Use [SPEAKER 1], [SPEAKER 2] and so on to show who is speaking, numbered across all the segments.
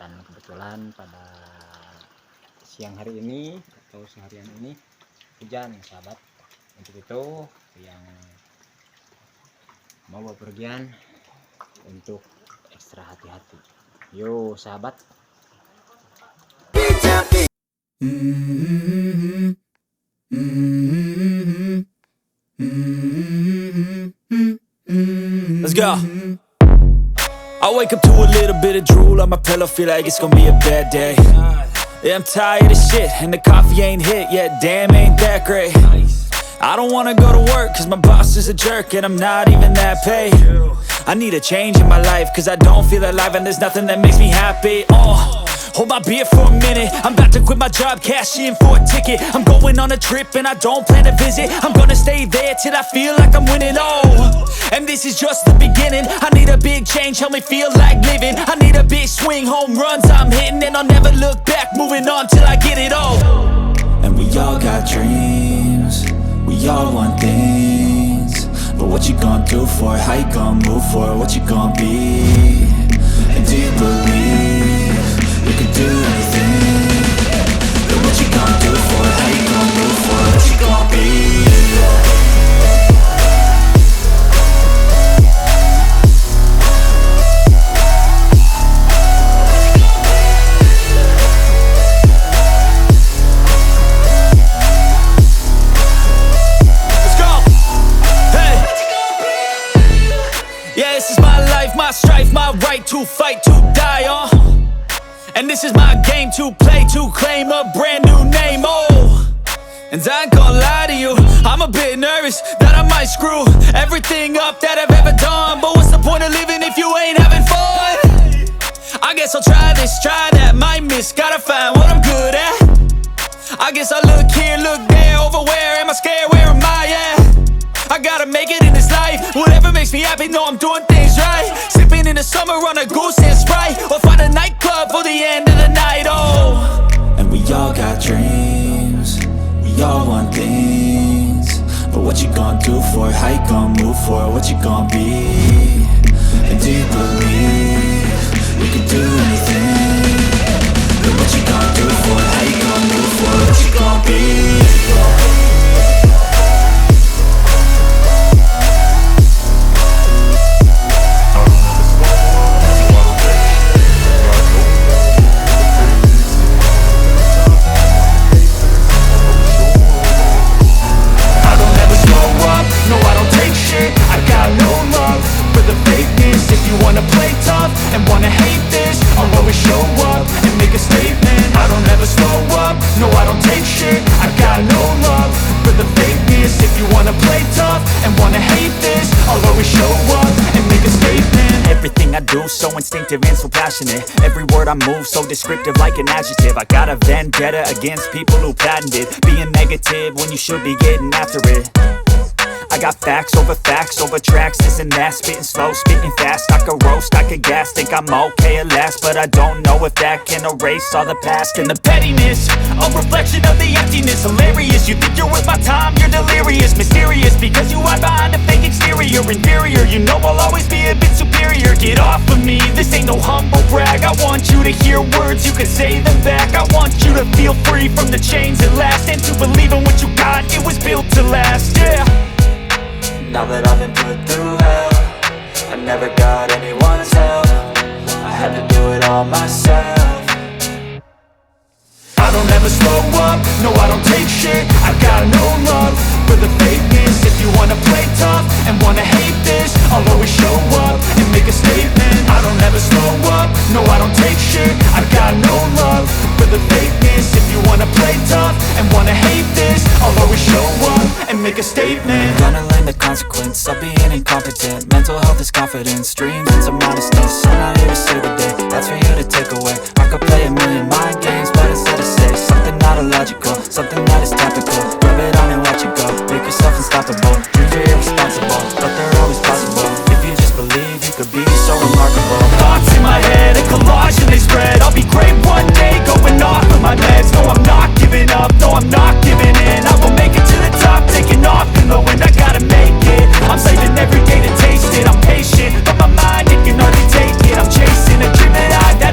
[SPEAKER 1] Dan kebetulan pada siang hari ini atau seharian ini hujan sahabat. Untuk itu yang mau bepergian untuk ekstra hati-hati. Yo sahabat.
[SPEAKER 2] Let's go. I wake up to a little bit of drool on my pillow, feel like it's gonna be a bad day. Yeah, I'm tired of shit, and the coffee ain't hit yet, damn, ain't that great. I don't wanna go to work, cause my boss is a jerk, and I'm not even that paid. I need a change in my life, cause I don't feel alive, and there's nothing that makes me happy. Hold my beer for a minute, I'm about to quit my job, cash in for a ticket. I'm going on a trip and I don't plan to visit. I'm gonna stay there till I feel like I'm winning, and this is just the beginning. I need a big change, help me feel like living. I need a big swing, home runs I'm hitting, and I'll never look back, moving on till I get it all. And we all got dreams, we all want things, but what you gonna do for it? How you gonna move for it? What you gonna be? And do you believe you can do anything? But what you gonna do for it? How you gonna move for it? What you gonna be? Let's go! Hey! Yeah, this is my life, my strife, my right to fight, to die on. And this is my game to play, to claim a brand new name, And I ain't gonna lie to you, I'm a bit nervous that I might screw everything up that I've ever done. But what's the point of living if you ain't having fun? I guess I'll try this, try that, might miss, gotta find what I'm good at. I guess I look here, look there, over where am I scared, where am I at? I gotta make it in this life, whatever makes me happy, know I'm doing things right. Sipping in the summer on a goose and Sprite, or find a nightclub for the end of the night, And we all got dreams, we all want things, but what you gonna do for it? How you gonna move for it? What you gonna be? And do you believe you can do anything? But what you gonna do for it? How you gonna move for it? What you gonna be? So instinctive and so passionate. Every word I move so descriptive like an adjective. I got a vendetta against people who patented being negative when you should be getting after it. I got facts over tracks, this and that. Spitting slow, spitting fast. I could roast, I could gas. Think I'm okay at last, but I don't know if that can erase all the past. And the pettiness, a reflection of the emptiness. Hilarious, you think you're worth my time, you're delirious. Mysterious, because you hide behind a fake exterior. Inferior, you know I'll always be a bit superior. Get off of me, this ain't no humble brag. I want you to hear words, you can say them back. I want you to feel free from the chains at last, and to believe in what you got, it was built to last, yeah. Now that I've been put through hell, I never got anyone's help, I had to do it all myself. I don't ever slow up, no I don't take shit. I got no love for the fakeness. If you wanna play tough and wanna hate this, I'll always show up and make a statement. I don't ever slow up, no I don't take shit. I got no love for the fakeness. If you wanna play tough and wanna hate this, I'll always show up and make a statement. Gonna learn the consequence of being incompetent. Mental health is confidence, dreams and some honesty. So I'm not here to save the day, that's for you to take away. I could play a million mind games, but instead of say something not illogical, something that is topical. Rub it on and watch it go, make yourself unstoppable. Dreams are irresponsible, but they're always possible. If you just believe, you could be so remarkable. Thoughts in my head, a collage and they spread. I'll be great one day, going off of my meds. No, I'm not giving up, no, I'm not giving in. I will make it to the top, taking off in the wind. I gotta make it, I'm saving every day to taste it. I'm patient, but my mind, it can hardly take it. I'm chasing a dream that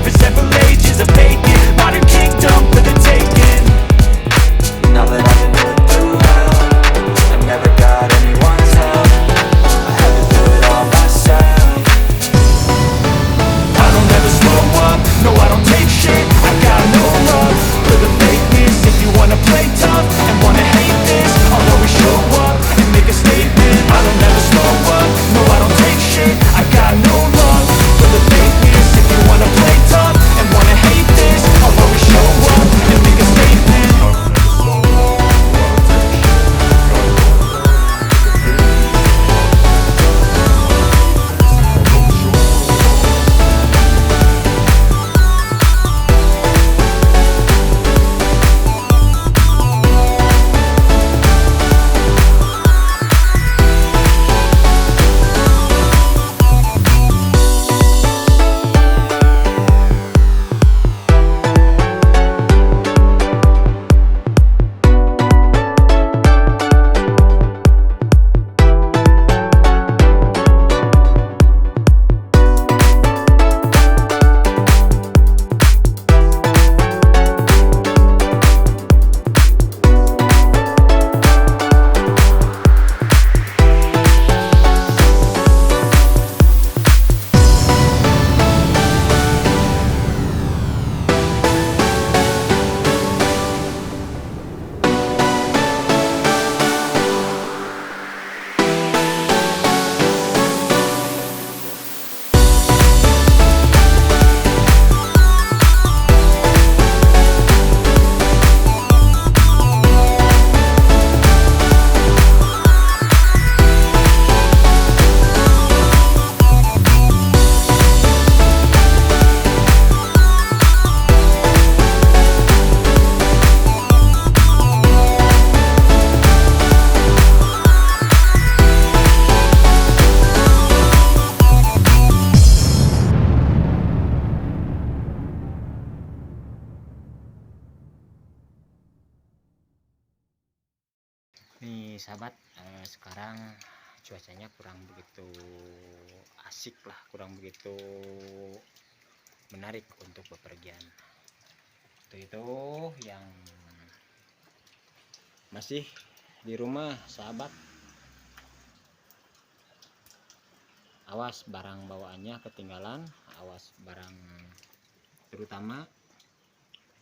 [SPEAKER 1] Nih sahabat, sekarang cuacanya kurang begitu asik lah, kurang begitu menarik untuk bepergian. Itu yang masih di rumah sahabat, awas barang bawaannya ketinggalan, awas barang terutama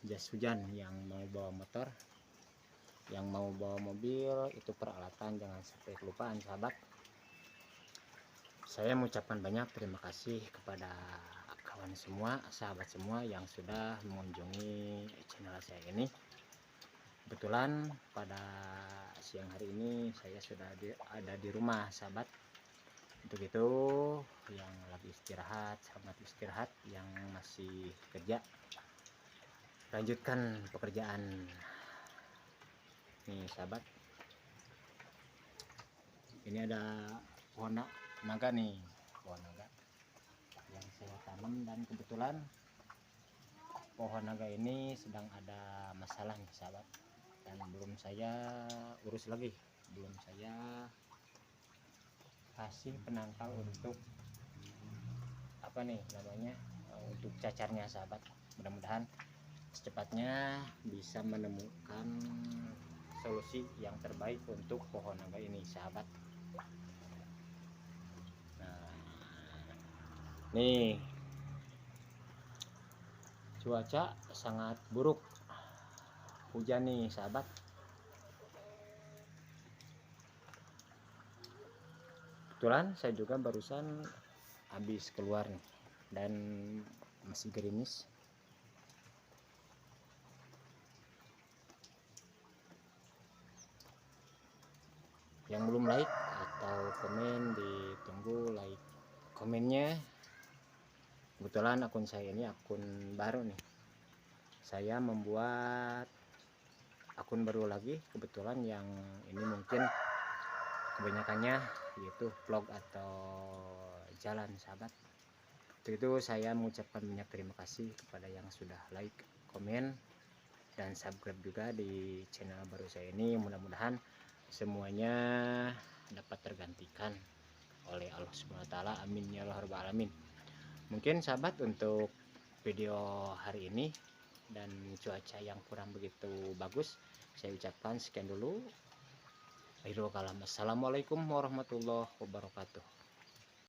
[SPEAKER 1] jas hujan. Yang mau bawa motor, yang mau bawa mobil, itu peralatan jangan sampai kelupaan sahabat. Saya mengucapkan banyak terima kasih kepada kawan semua, sahabat semua yang sudah mengunjungi channel saya ini. Kebetulan pada siang hari ini saya sudah ada di rumah sahabat. Untuk itu yang lagi istirahat, selamat istirahat. Yang masih kerja, lanjutkan pekerjaan. Nih sahabat, ini ada pohon naga nih, pohon naga yang saya tanam, dan kebetulan pohon naga ini sedang ada masalah nih sahabat, dan belum saya urus lagi, belum saya kasih penangkal untuk apa nih namanya, untuk cacarnya sahabat. Mudah-mudahan secepatnya bisa menemukan solusi yang terbaik untuk pohon naga ini sahabat. Nah, nih cuaca sangat buruk, hujan nih sahabat. Kebetulan saya juga barusan habis keluar nih, dan masih gerimis. Yang belum like atau komen, ditunggu like komennya. Kebetulan akun saya ini akun baru nih, saya membuat akun baru lagi. Kebetulan yang ini mungkin kebanyakannya yaitu vlog atau jalan sahabat. Untuk itu saya mengucapkan banyak terima kasih kepada yang sudah like, komen, dan subscribe juga di channel baru saya ini. Mudah-mudahan semuanya dapat tergantikan oleh Allah Subhanahu wa taala. Amin ya rabbal alamin. Mungkin sahabat untuk video hari ini dan cuaca yang kurang begitu bagus, saya ucapkan sekian dulu. Akhirul kalam. Assalamualaikum warahmatullahi wabarakatuh.